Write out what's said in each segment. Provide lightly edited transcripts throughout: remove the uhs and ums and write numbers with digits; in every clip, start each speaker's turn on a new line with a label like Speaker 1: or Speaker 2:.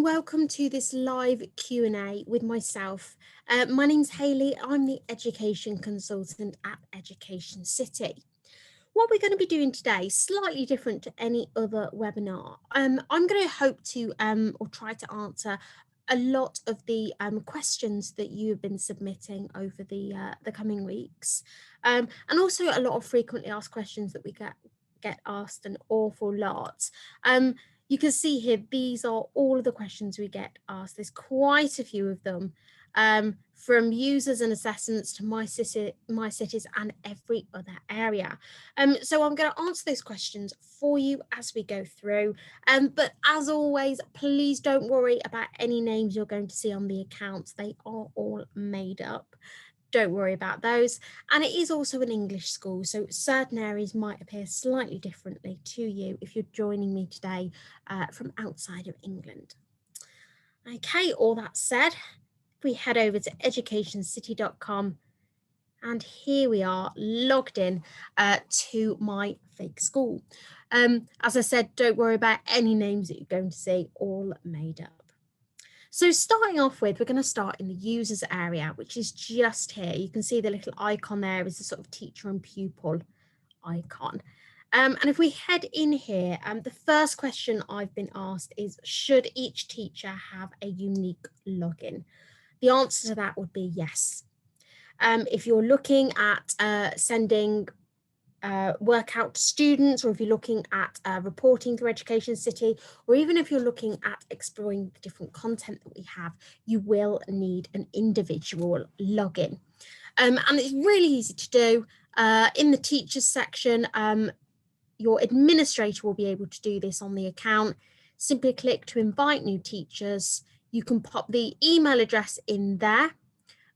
Speaker 1: welcome to this live Q&A with myself. My name's Haylie. I'm the Education Consultant at EducationCity. What we're going to be doing today is slightly different to any other webinar. I'm going to hope to or try to answer a lot of the questions that you have been submitting over the coming weeks, and also a lot of frequently asked questions that we get asked an awful lot. You can see here, these are all of the questions we get asked. There's quite a few of them, from users and assessments to my cities and every other area. So I'm going to answer those questions for you as we go through. But as always, please don't worry about any names you're going to see on the accounts. They are all made up. Don't worry about those. And it is also an English school, so certain areas might appear slightly differently to you if you're joining me today from outside of England. Okay, all that said, we head over to educationcity.com, and here we are logged in to my fake school. As I said, don't worry about any names that you're going to see, all made up. So starting off with, we're going to start in the users area, which is just here. You can see the little icon there is the sort of teacher and pupil icon. And if we head in here, the first question I've been asked is, should each teacher have a unique login? The answer to that would be yes. If you're looking at sending work out to students, or if you're looking at reporting through EducationCity, or even if you're looking at exploring the different content that we have, you will need an individual login. And it's really easy to do. In the teachers section, your administrator will be able to do this on the account. Simply click to invite new teachers. You can pop the email address in there.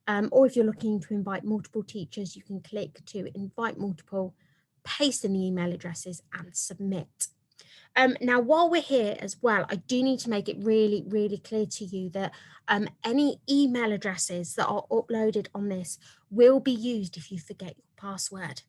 Speaker 1: Or if you're looking to invite multiple teachers, you can click to invite multiple, paste in the email addresses and submit. Now, while we're here as well, I do need to make it really, really clear to you that any email addresses that are uploaded on this will be used if you forget your password.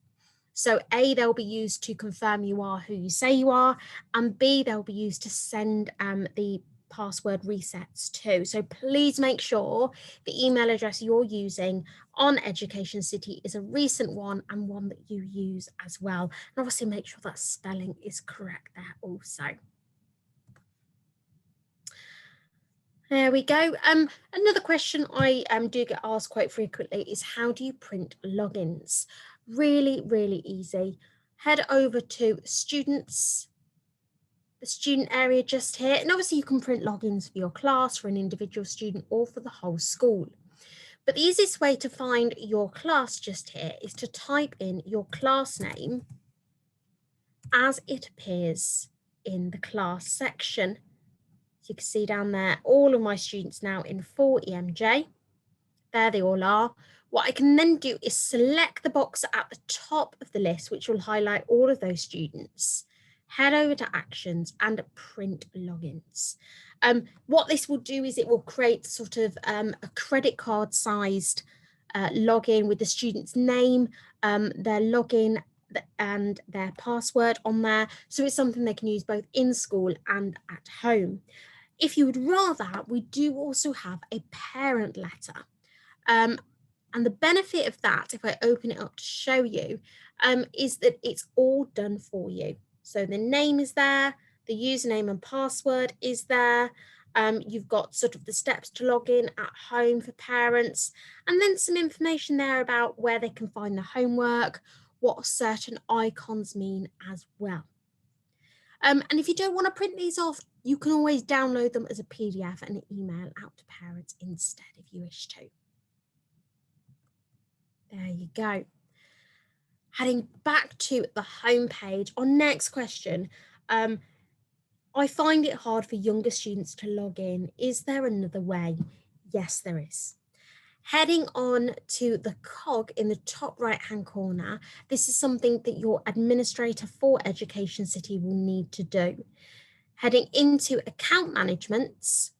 Speaker 1: So A, they'll be used to confirm you are who you say you are, and B, they'll be used to send the password resets too. So please make sure the email address you're using on EducationCity is a recent one and one that you use as well. And obviously make sure that spelling is correct there also. There we go. Another question I do get asked quite frequently is, how do you print logins? Really, really easy. Head over to students, the student area just here, and obviously you can print logins for your class, for an individual student, or for the whole school. But the easiest way to find your class just here is to type in your class name as it appears in the class section. So you can see down there, all of my students now in 4EMJ. There they all are. What I can then do is select the box at the top of the list, which will highlight all of those students. Head over to actions and print logins. What this will do is it will create sort of a credit card sized login with the student's name, their login and their password on there. So it's something they can use both in school and at home. If you would rather, we do also have a parent letter. And the benefit of that, if I open it up to show you, is that it's all done for you. So the name is there, the username and password is there. You've got sort of the steps to log in at home for parents, and then some information there about where they can find the homework, what certain icons mean as well. And if you don't want to print these off, you can always download them as a PDF and email out to parents instead if you wish to. There you go. Heading back to the home page, our next question, I find it hard for younger students to log in. Is there another way? Yes, there is. Heading on to the cog in the top right-hand corner, this is something that your administrator for EducationCity will need to do. Heading into account management,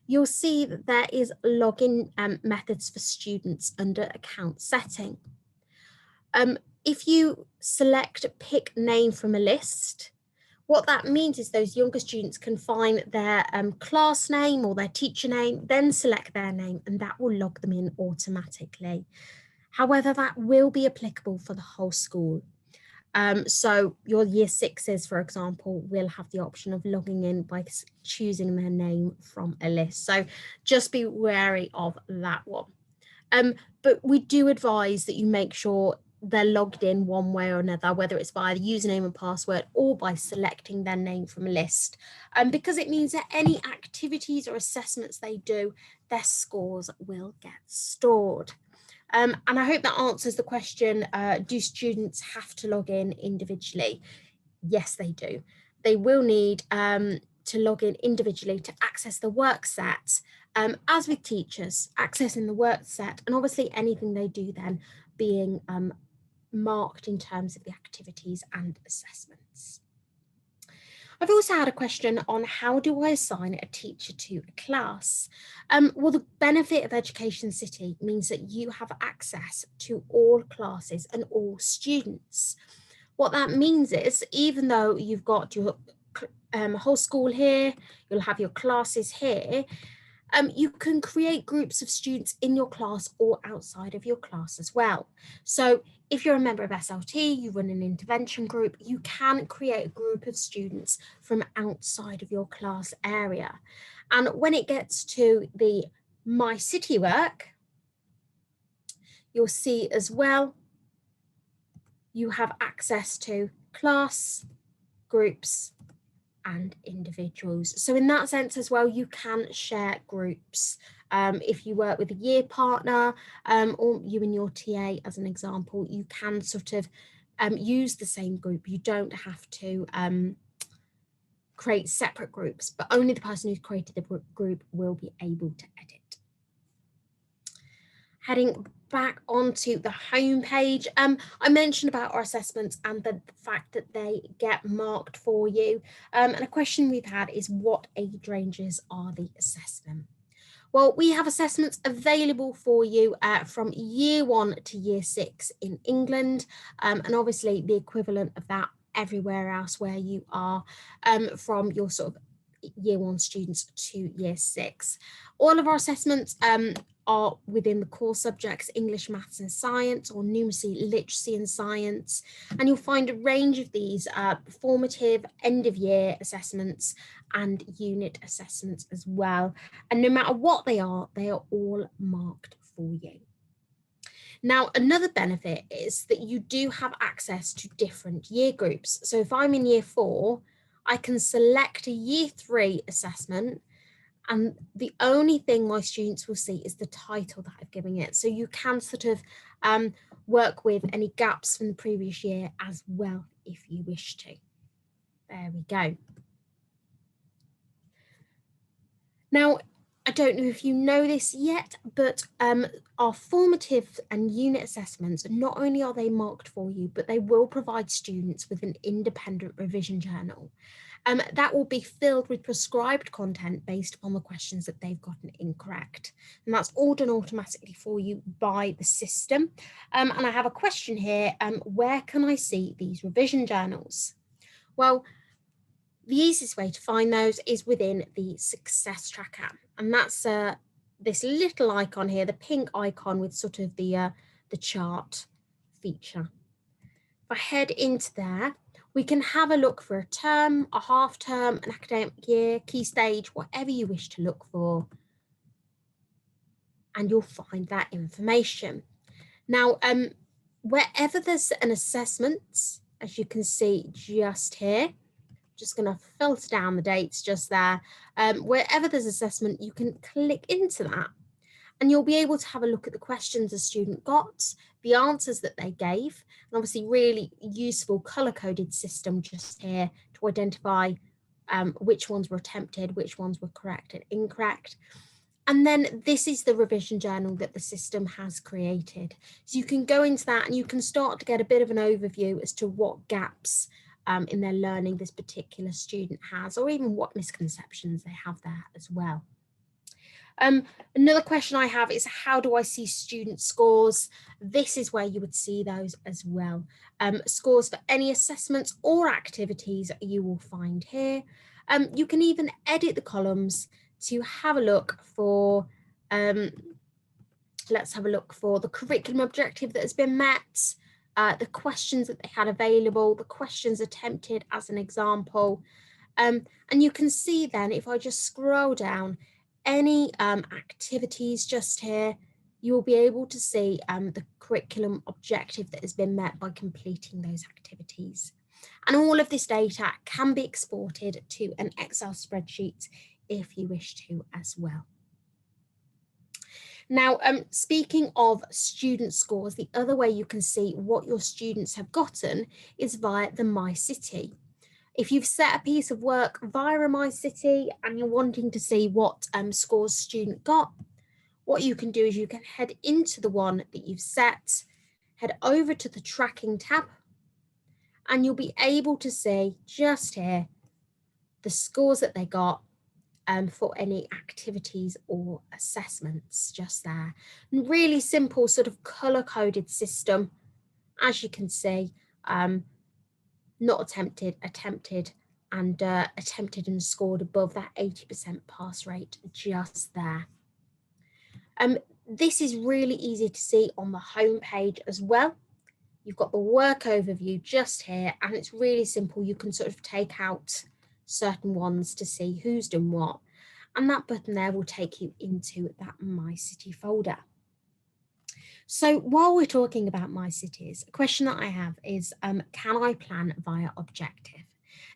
Speaker 1: you'll see that there is login methods for students under account setting. If you select pick name from a list, What that means is those younger students can find their class name or their teacher name, then select their name, and that will log them in automatically. However, that will be applicable for the whole school. So your year sixes, for example, will have the option of logging in by choosing their name from a list. So just be wary of that one. But we do advise that you make sure they're logged in one way or another, whether it's via the username and password or by selecting their name from a list, because it means that any activities or assessments they do, their scores will get stored. And I hope that answers the question, do students have to log in individually? Yes, they do. They will need to log in individually to access the work set, as with teachers, accessing the work set, and obviously anything they do then being marked in terms of the activities and assessments. I've also had a question on how do I assign a teacher to a class? Well, the benefit of EducationCity means that you have access to all classes and all students. What that means is, even though you've got your whole school here, you'll have your classes here, you can create groups of students in your class or outside of your class as well. So if you're a member of SLT, you run an intervention group, you can create a group of students from outside of your class area. And when it gets to the My City work, you'll see as well, you have access to class, groups, and individuals. So in that sense as well, you can share groups. If you work with a year partner, or you and your TA as an example, you can sort of use the same group. You don't have to create separate groups, but only the person who's created the group will be able to edit. Heading back onto the home page, I mentioned about our assessments and the fact that they get marked for you. And a question we've had is, what age ranges are the assessment? Well, we have assessments available for you from year 1 to year 6 in England, and obviously the equivalent of that everywhere else where you are, from your sort of year 1 students to year 6. All of our assessments are within the core subjects English, maths and science, or numeracy, literacy and science. And you'll find a range of these formative, end of year assessments and unit assessments as well. And no matter what they are all marked for you. Now, another benefit is that you do have access to different year groups. So if I'm in year 4, I can select a year 3 assessment, and the only thing my students will see is the title that I've given it. So you can sort of work with any gaps from the previous year as well if you wish to. There we go. Now, I don't know if you know this yet, but our formative and unit assessments, not only are they marked for you, but they will provide students with an independent revision journal. That will be filled with prescribed content based upon the questions that they've gotten incorrect. And that's all done automatically for you by the system. And I have a question here, where can I see these revision journals? Well, the easiest way to find those is within the Success Tracker. And that's this little icon here, the pink icon with sort of the chart feature. If I head into there, we can have a look for a term, a half term, an academic year, key stage, whatever you wish to look for. And you'll find that information. Now, wherever there's an assessment, as you can see just here, just going to filter down the dates just there. Wherever there's assessment, you can click into that and you'll be able to have a look at the questions a student got, the answers that they gave, and obviously really useful color-coded system just here to identify which ones were attempted, which ones were correct and incorrect. And then this is the revision journal that the system has created. So you can go into that and you can start to get a bit of an overview as to what gaps in their learning this particular student has, or even what misconceptions they have there as well. Another question I have is, how do I see student scores? This is where you would see those as well. Scores for any assessments or activities you will find here. You can even edit the columns to have a look for, let's have a look for the curriculum objective that has been met, the questions that they had available, the questions attempted as an example. And you can see then, if I just scroll down, any activities just here, you will be able to see the curriculum objective that has been met by completing those activities. And all of this data can be exported to an Excel spreadsheet if you wish to as well. Now, speaking of student scores, the other way you can see what your students have gotten is via the My City. If you've set a piece of work via a My City and you're wanting to see what scores student got, what you can do is you can head into the one that you've set, head over to the tracking tab, and you'll be able to see just here the scores that they got for any activities or assessments just there. And really simple sort of color-coded system, as you can see, not attempted, attempted, and attempted and scored above that 80% pass rate just there. This is really easy to see on the home page as well. You've got the work overview just here, and it's really simple. You can sort of take out certain ones to see who's done what. And that button there will take you into that My City folder. So while we're talking about My Cities, a question that I have is, can I plan via objective?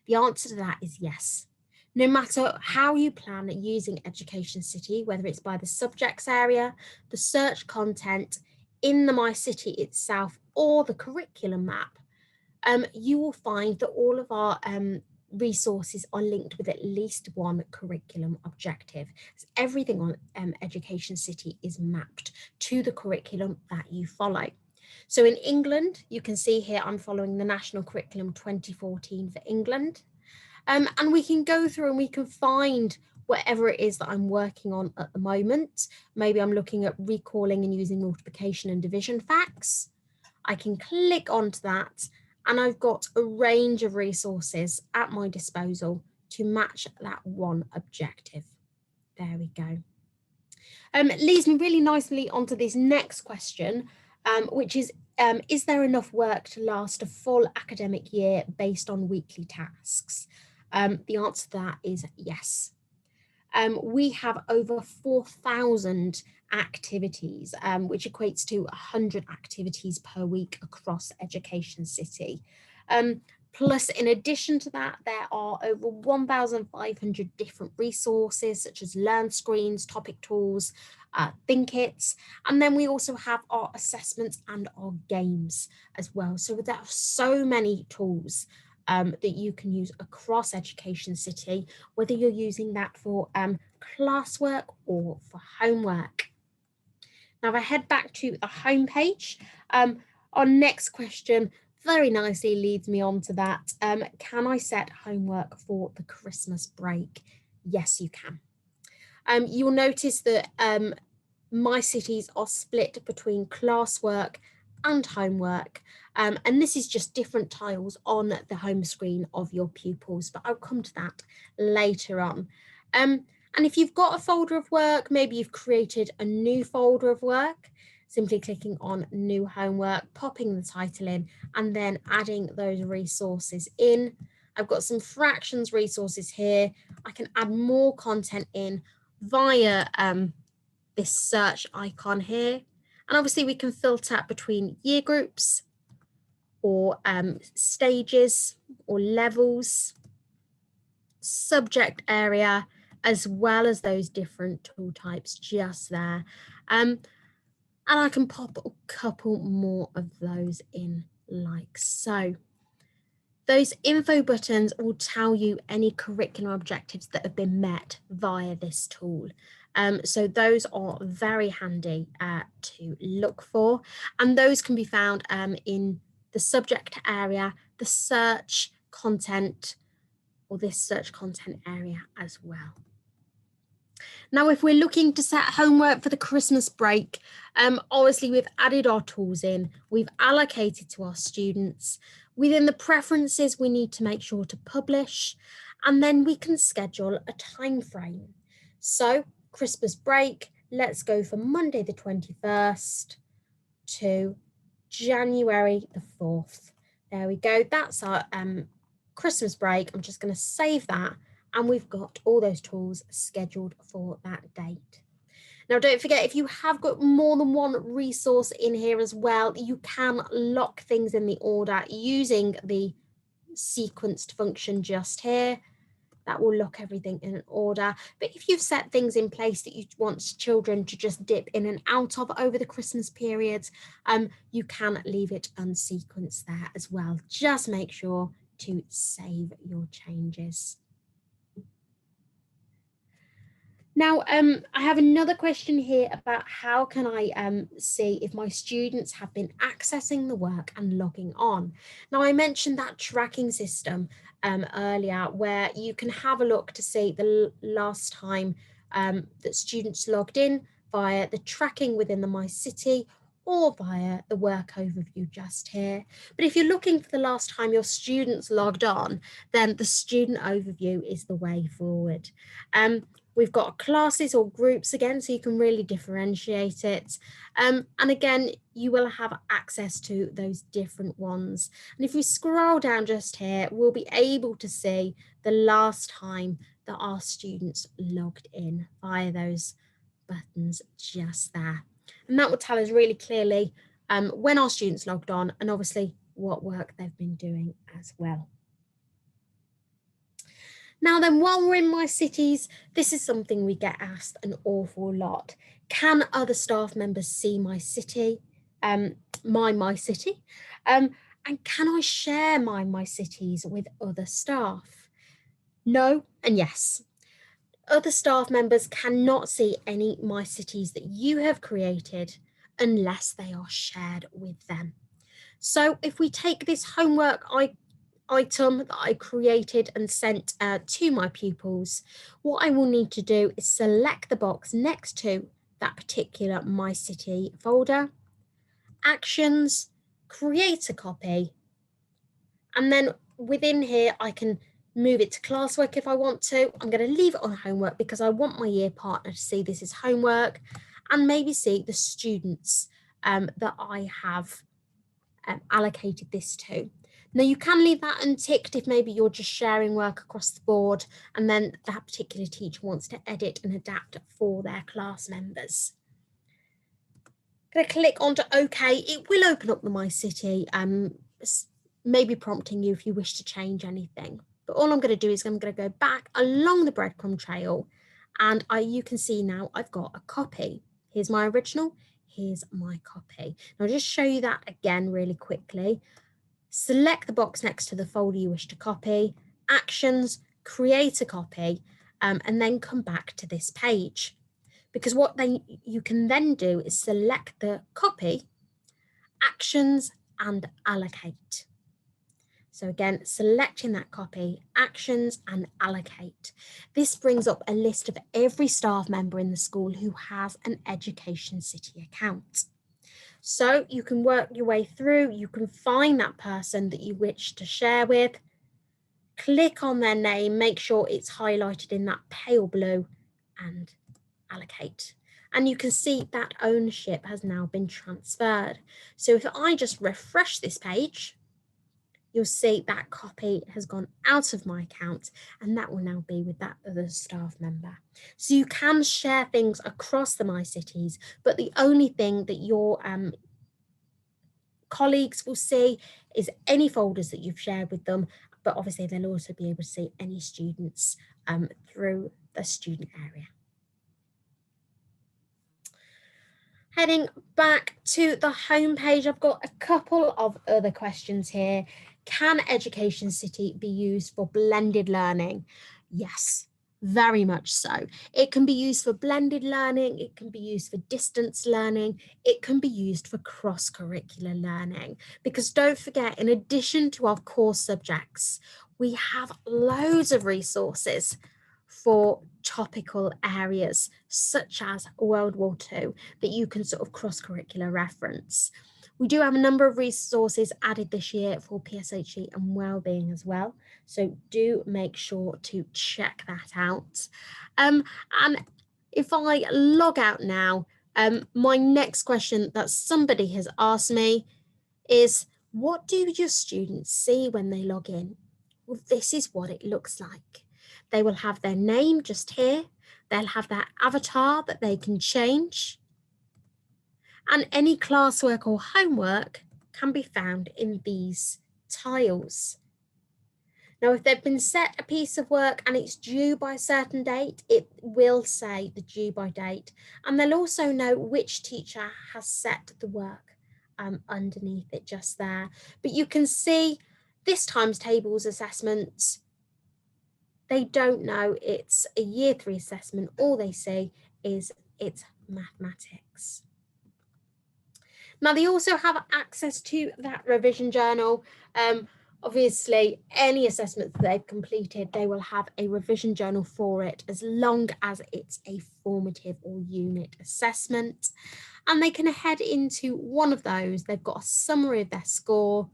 Speaker 1: The answer to that is yes. No matter how you plan using EducationCity, whether it's by the subjects area, the search content in the My City itself, or the curriculum map, you will find that all of our resources are linked with at least one curriculum objective. So everything on EducationCity is mapped to the curriculum that you follow. So in England, you can see here I'm following the National Curriculum 2014 for England. And we can go through and we can find whatever it is that I'm working on at the moment. Maybe I'm looking at recalling and using multiplication and division facts. I can click onto that, and I've got a range of resources at my disposal to match that one objective. There we go. It leads me really nicely onto this next question, which is there enough work to last a full academic year based on weekly tasks? The answer to that is yes. We have over 4,000 activities, which equates to 100 activities per week across EducationCity. Plus, in addition to that, there are over 1,500 different resources such as Learn Screens, topic tools, ThinkIts, and then we also have our assessments and our games as well. So there are so many tools that you can use across EducationCity, whether you're using that for classwork or for homework. Now, if I head back to the home page, our next question very nicely leads me on to that. Can I set homework for the Christmas break? Yes, you can. You'll notice that My Cities are split between classwork and homework. And this is just different tiles on the home screen of your pupils, but I'll come to that later on. And if you've got a folder of work, maybe you've created a new folder of work, simply clicking on new homework, popping the title in, and then adding those resources in. I've got some fractions resources here. I can add more content in via this search icon here. And obviously we can filter between year groups or stages or levels, subject area, as well as those different tool types just there. And I can pop a couple more of those in like so. Those info buttons will tell you any curriculum objectives that have been met via this tool. So those are very handy to look for, and those can be found in the subject area, the search content, or this search content area as well. Now, if we're looking to set homework for the Christmas break, obviously we've added our tools in, we've allocated to our students. Within the preferences, we need to make sure to publish, and then we can schedule a time frame. So Christmas break, let's go from Monday the 21st to January the 4th. There we go. That's our Christmas break. I'm just going to save that, and we've got all those tools scheduled for that date. Now, don't forget, if you have got more than one resource in here as well, you can lock things in the order using the sequenced function just here. That will lock everything in an order. But if you've set things in place that you want children to just dip in and out of over the Christmas period, you can leave it unsequenced there as well. Just make sure to save your changes. Now, I have another question here about how can I see if my students have been accessing the work and logging on. Now, I mentioned that tracking system earlier, where you can have a look to see the last time that students logged in via the tracking within the My City or via the work overview just here. But if you're looking for the last time your students logged on, then the student overview is the way forward. We've got classes or groups again, so you can really differentiate it. And again, you will have access to those different ones. And if we scroll down just here, we'll be able to see the last time that our students logged in via those buttons just there. And that will tell us really clearly when our students logged on, and obviously what work they've been doing as well. Now then, while we're in My Cities, this is something we get asked an awful lot. Can other staff members see My City, My City? And can I share My Cities with other staff? No and yes. Other staff members cannot see any My Cities that you have created unless they are shared with them. So if we take this homework item that I created and sent to my pupils, what I will need to do is select the box next to that particular My City folder, actions, create a copy, and then within here I can move it to classwork if I want to. I'm going to leave it on homework because I want my year partner to see this is homework and maybe see the students that I have allocated this to. Now you can leave that unticked if maybe you're just sharing work across the board and then that particular teacher wants to edit and adapt for their class members. I'm going to click onto OK. It will open up the My City, maybe prompting you if you wish to change anything. But all I'm going to do is I'm going to go back along the breadcrumb trail, and you can see now I've got a copy. Here's my original, here's my copy. Now I'll just show you that again really quickly. Select the box next to the folder you wish to copy, actions, create a copy, and then come back to this page. Because what then you can then do is select the copy, actions, and allocate. So again, selecting that copy, actions, and allocate. This brings up a list of every staff member in the school who has an EducationCity account. So you can work your way through, you can find that person that you wish to share with, click on their name, make sure it's highlighted in that pale blue, and allocate. And you can see that ownership has now been transferred. So if I just refresh this page, you'll see that copy has gone out of my account and that will now be with that other staff member. So you can share things across the My Cities, but the only thing that your colleagues will see is any folders that you've shared with them, but obviously they'll also be able to see any students through the student area. Heading back to the home page, I've got a couple of other questions here. Can EducationCity be used for blended learning? Yes, very much so. It can be used for blended learning, it can be used for distance learning, it can be used for cross-curricular learning. Because don't forget, in addition to our core subjects, we have loads of resources for topical areas such as World War II that you can sort of cross-curricular reference. We do have a number of resources added this year for PSHE and wellbeing as well, so do make sure to check that out. And if I log out now, my next question that somebody has asked me is, what do your students see when they log in? Well, this is what it looks like. They will have their name just here. They'll have their avatar that they can change. And any classwork or homework can be found in these tiles. Now, if they've been set a piece of work and it's due by a certain date, it will say the due by date. And they'll also know which teacher has set the work underneath it just there. But you can see this times tables assessments, they don't know it's a year 3 assessment. All they see is it's mathematics. Now, they also have access to that revision journal. Obviously, any assessment that they've completed, they will have a revision journal for it as long as it's a formative or unit assessment. And they can head into one of those. They've got a summary of their score,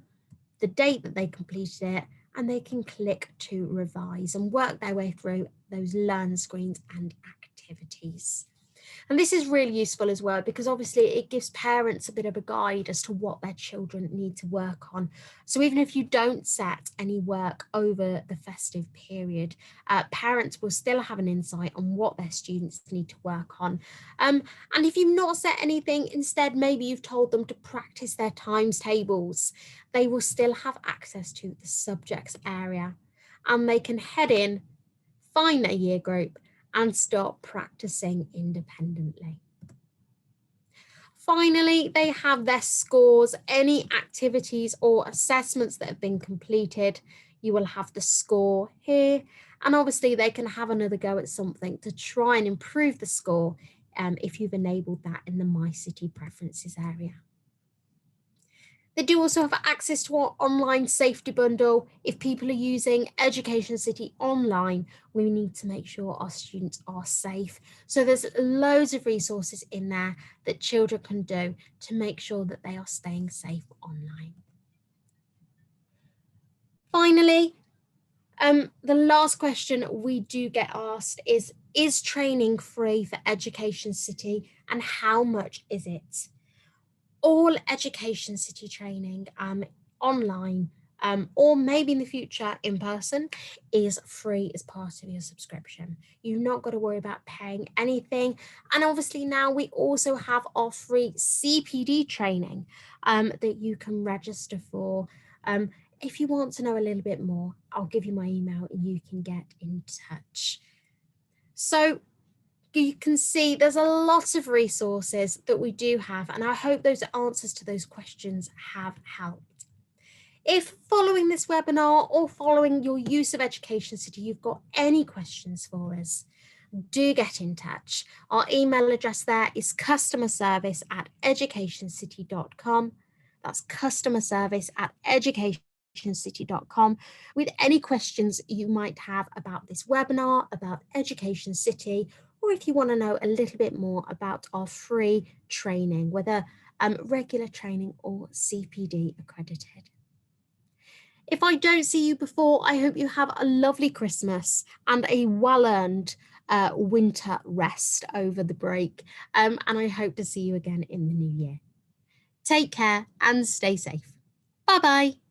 Speaker 1: the date that they completed it, and they can click to revise and work their way through those learn screens and activities. And this is really useful as well, because obviously it gives parents a bit of a guide as to what their children need to work on. So even if you don't set any work over the festive period, parents will still have an insight on what their students need to work on. And if you've not set anything, instead, maybe you've told them to practice their times tables, they will still have access to the subjects area, and they can head in, find their year group, and start practicing independently. Finally, they have their scores, any activities or assessments that have been completed. You will have the score here, and obviously they can have another go at something to try and improve the score if you've enabled that in the My City Preferences area. They do also have access to our online safety bundle. If people are using EducationCity online, we need to make sure our students are safe. So there's loads of resources in there that children can do to make sure that they are staying safe online. Finally, the last question we do get asked is training free for EducationCity, and how much is it? All EducationCity training online or maybe in the future in person is free as part of your subscription. You've not got to worry about paying anything. And obviously now we also have our free CPD training that you can register for. If you want to know a little bit more, I'll give you my email and you can get in touch. So you can see there's a lot of resources that we do have, and I hope those answers to those questions have helped. If following this webinar or following your use of EducationCity, you've got any questions for us, do get in touch. Our email address there is customerservice@educationcity.com. That's customerservice@educationcity.com with any questions you might have about this webinar, about EducationCity, or if you want to know a little bit more about our free training, whether regular training or CPD accredited. If I don't see you before, I hope you have a lovely Christmas and a well-earned winter rest over the break. And I hope to see you again in the new year. Take care and stay safe. Bye-bye.